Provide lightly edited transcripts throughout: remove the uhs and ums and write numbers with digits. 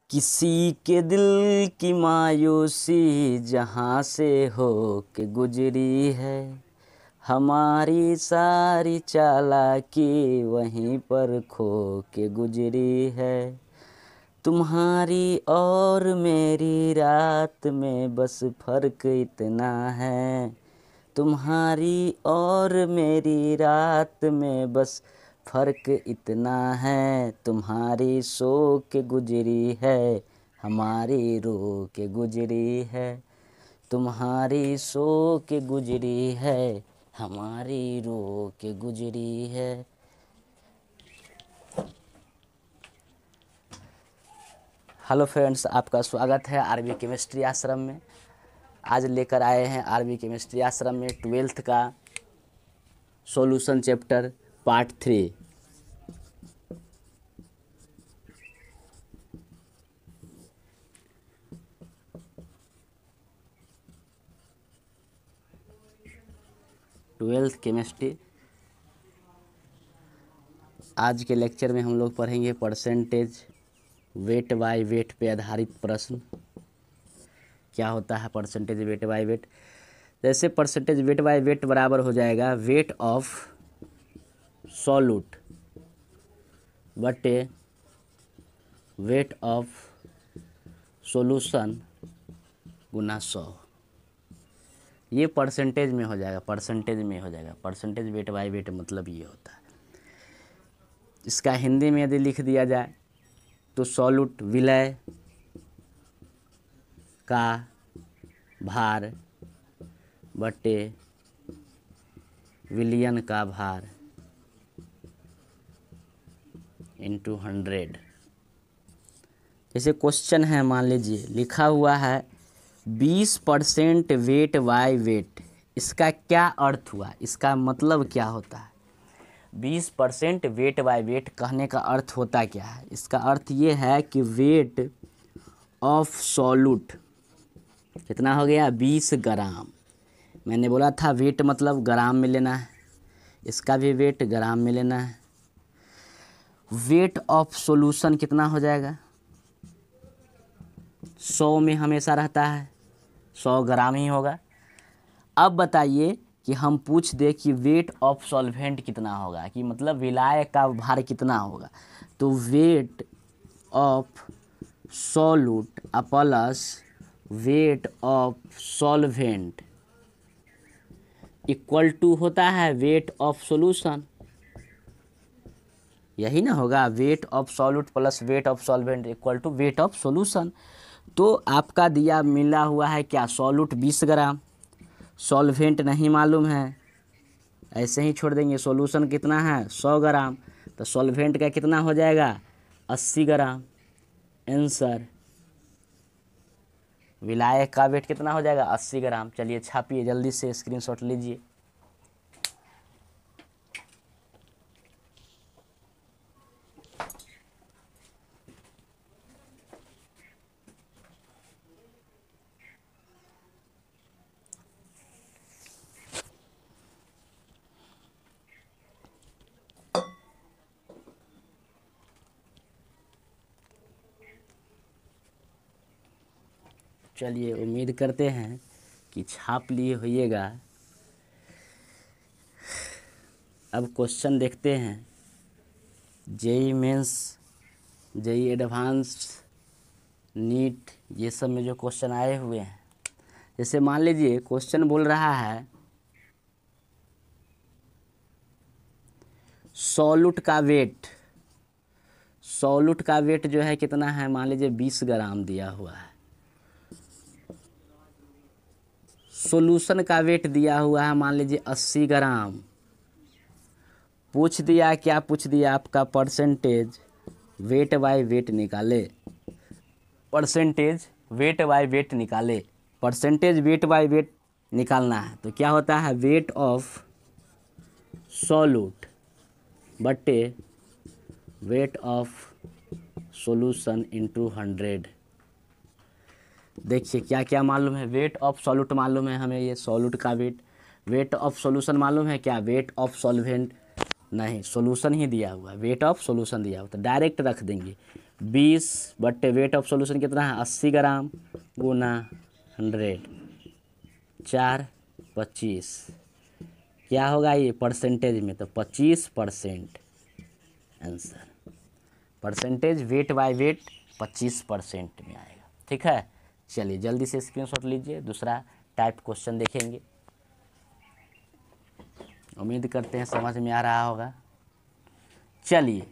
किसी के दिल की मायूसी जहाँ से हो के गुजरी है, हमारी सारी चालाकी वहीं पर खो के गुजरी है। तुम्हारी और मेरी रात में बस फ़र्क इतना है, तुम्हारी और मेरी रात में बस फ़र्क इतना है। तुम्हारी सो के गुजरी है, हमारी रो के गुजरी है। तुम्हारी सो के गुजरी है, हमारी रो के गुजरी है। हेलो फ्रेंड्स, आपका स्वागत है आरबी केमिस्ट्री आश्रम में। आज लेकर आए हैं आरबी केमिस्ट्री आश्रम में 12th का solution chapter part 3। Twelfth chemistry. आज के लेक्चर में हम लोग पढ़ेंगे परसेंटेज वेट बाय वेट पे आधारित प्रश्न। क्या होता है परसेंटेज वेट बाय वेट? जैसे परसेंटेज वेट बाय वेट बराबर हो जाएगा वेट ऑफ सॉल्यूट बटे वेट ऑफ सॉल्यूशन गुना 100। ये परसेंटेज में हो जाएगा, परसेंटेज वेट बाय वेट मतलब ये होता है। इसका हिंदी में यदि लिख दिया जाए तो सॉल्यूट विलय का भार बटे विलयन का भार इंटू 100। जैसे क्वेश्चन है, मान लीजिए लिखा हुआ है 20% वेट बाय वेट। इसका क्या अर्थ हुआ, इसका मतलब क्या होता है? 20% वेट बाय वेट कहने का अर्थ होता क्या है? इसका अर्थ ये है कि वेट ऑफ सॉल्यूट कितना हो गया? 20 ग्राम। मैंने बोला था वेट मतलब ग्राम में लेना है, इसका भी वेट ग्राम में लेना है। वेट ऑफ सॉल्यूशन कितना हो जाएगा? 100 में हमेशा रहता है, 100 ग्राम ही होगा। अब बताइए कि हम पूछ दे कि वेट ऑफ सॉल्वेंट कितना होगा, कि मतलब विलाय का भार कितना होगा। तो weight of solute plus weight of solvent equal to होता है वेट ऑफ सॉल्यूशन। यही ना होगा, weight of solute plus weight of solvent equal to weight of solution. तो आपका दिया मिला हुआ है क्या? सॉल्यूट 20 ग्राम, सॉल्वेंट नहीं मालूम है, ऐसे ही छोड़ देंगे। सॉल्यूशन कितना है? 100 ग्राम। तो सॉल्वेंट का कितना हो जाएगा? 80 ग्राम। आंसर। विलायक का वेट कितना हो जाएगा? 80 ग्राम। चलिए छापिए, जल्दी से स्क्रीनशॉट लीजिए। चलिए, उम्मीद करते हैं कि छाप लिए होइएगा। अब क्वेश्चन देखते हैं। JEE mains, JEE advanced, NEET, ये सब में जो क्वेश्चन आए हुए हैं, जैसे मान लीजिए क्वेश्चन बोल रहा है सॉल्यूट का वेट। सॉल्यूट का वेट जो है कितना है? मान लीजिए 20 ग्राम दिया हुआ है। सॉल्यूशन का वेट दिया हुआ है मान लीजिए 80 ग्राम। पूछ दिया, क्या पूछ दिया आपका? परसेंटेज वेट बाय वेट निकाले। परसेंटेज वेट बाय वेट निकाले। परसेंटेज वेट बाय वेट निकालना है तो क्या होता है? वेट ऑफ सॉल्यूट बटे वेट ऑफ सॉल्यूशन इंटू 100। देखिए क्या क्या मालूम है। वेट ऑफ सॉल्यूट मालूम है हमें, ये सॉल्यूट का वेट। वेट ऑफ सॉल्यूशन मालूम है क्या? Wait of solvent. नहीं, सॉल्यूशन ही दिया हुआ है, वेट ऑफ सॉल्यूशन दिया हुआ, तो डायरेक्ट रख देंगे 20 बट्टे वेट ऑफ सॉल्यूशन कितना है 80 ग्राम गुना 100, 4 25, क्या होगा ये परसेंटेज में, तो 25% answer. Percentage weight by weight 25% में आएगा। ठीक है, चलिए जल्दी से स्क्रीनशॉट लीजिए, दूसरा टाइप क्वेश्चन देखेंगे। उम्मीद करते हैं समझ में आ रहा होगा। चलिए,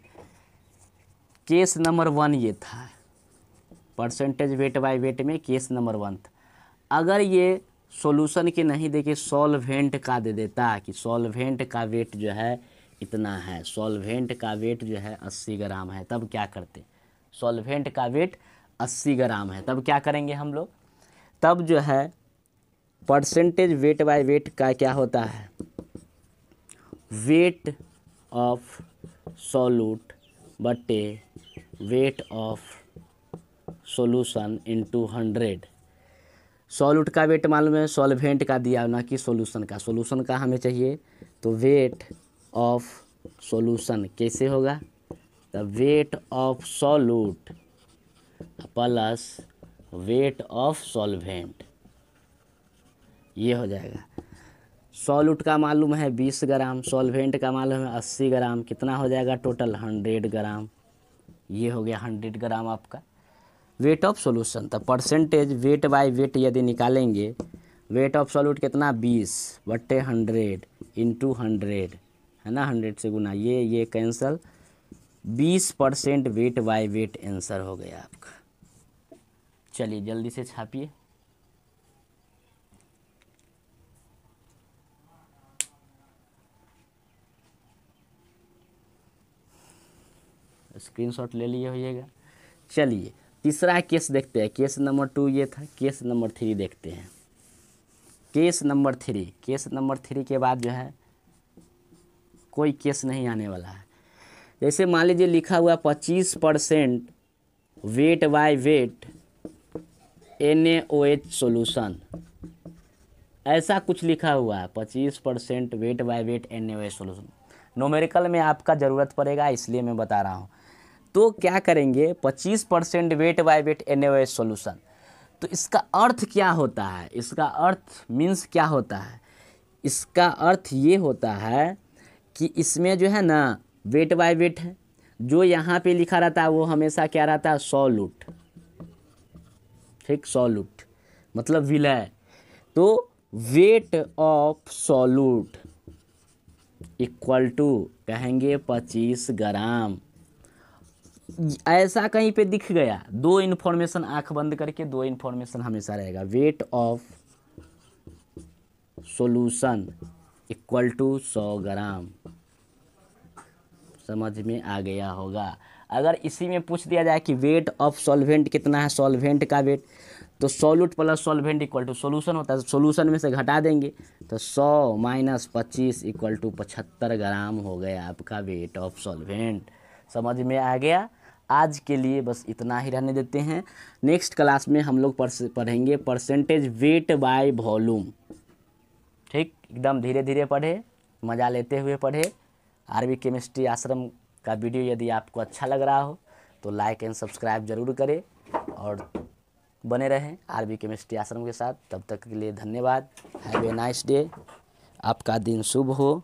केस नंबर 1 ये था, परसेंटेज वेट बाय वेट में केस नंबर 1 था। अगर ये सॉल्यूशन के नहीं देखिए सॉल्वेंट का दे देता कि सॉल्वेंट का वेट जो है इतना है, सॉल्वेंट का वेट जो है 80 ग्राम है, तब क्या करते, सॉल्वेंट का वेट 80 ग्राम है, तब क्या करेंगे हम लोग, तब जो है परसेंटेज वेट बाय वेट का क्या होता है, वेट ऑफ सॉल्यूट बटे wait of solution into 100। Solute का वेट मालूम है, सॉल्वेंट का दिया ना कि सॉल्यूशन का, सॉल्यूशन का हमें चाहिए, तो वेट ऑफ सॉल्यूशन कैसे होगा, the wait of solute plus weight of solvent, ये हो जाएगा। सॉल्यूट का मालूम है 20 ग्राम, सॉल्वेंट का मालूम है 80 ग्राम, कितना हो जाएगा टोटल 100 ग्राम, ये हो गया 100 ग्राम आपका वेट ऑफ सॉल्यूशन। तो परसेंटेज वेट बाय वेट यदि निकालेंगे, वेट ऑफ सॉल्यूट कितना 20 बट्टे 100 इंटू 100 है ना, 100 से गुना, ये cancel, 20% weight by weight answer हो गया आपका। चलिए जल्दी से छापिए। स्क्रीनशॉट ले लिए होइएगा। चलिए तीसरा केस देखते हैं, केस नंबर 2 ये था, केस नंबर 3 देखते हैं। केस नंबर 3 के बाद जो है कोई केस नहीं आने वाला है। जैसे मान लीजिए लिखा हुआ 25% weight by weight NaOH solution, ऐसा कुछ लिखा हुआ है 25% weight by weight NaOH solution. Numerical में आपका ज़रूरत पड़ेगा इसलिए मैं बता रहा हूँ। तो क्या करेंगे 25% weight by weight NaOH solution, तो इसका अर्थ क्या होता है, इसका अर्थ मीन्स क्या होता है, इसका अर्थ ये होता है कि इसमें जो है ना वेट बाय वेट है, जो यहाँ पे लिखा रहता है वो हमेशा क्या रहता है सॉल्यूट, ठीक, सॉल्यूट मतलब विलय। तो weight of solute equal to कहेंगे 25 ग्राम। ऐसा कहीं पे दिख गया, दो इन्फॉर्मेशन, आंख बंद करके दो इन्फॉर्मेशन हमेशा रहेगा, weight of solution equal to 100 gram, समझ में आ गया होगा। अगर इसी में पूछ दिया जाए कि वेट ऑफ सॉल्वेंट कितना है, सॉल्वेंट का वेट, तो solute plus solvent equal to solution होता है, सॉल्यूशन में से घटा देंगे तो 100 माइनस 25 इक्वल टू 75 ग्राम हो गया आपका वेट ऑफ सॉल्वेंट। समझ में आ गया। आज के लिए बस इतना ही रहने देते हैं। नेक्स्ट क्लास में हम लोग पढ़ेंगे परसेंटेज वेट बाय वॉल्यूम। ठीक, एकदम धीरे धीरे पढ़े, मज़ा लेते हुए पढ़े। आरबी केमिस्ट्री आश्रम का वीडियो यदि आपको अच्छा लग रहा हो तो लाइक एंड सब्सक्राइब जरूर करें और बने रहें आरबी केमिस्ट्री आश्रम के साथ। तब तक के लिए धन्यवाद। हैव ए नाइस डे, आपका दिन शुभ हो।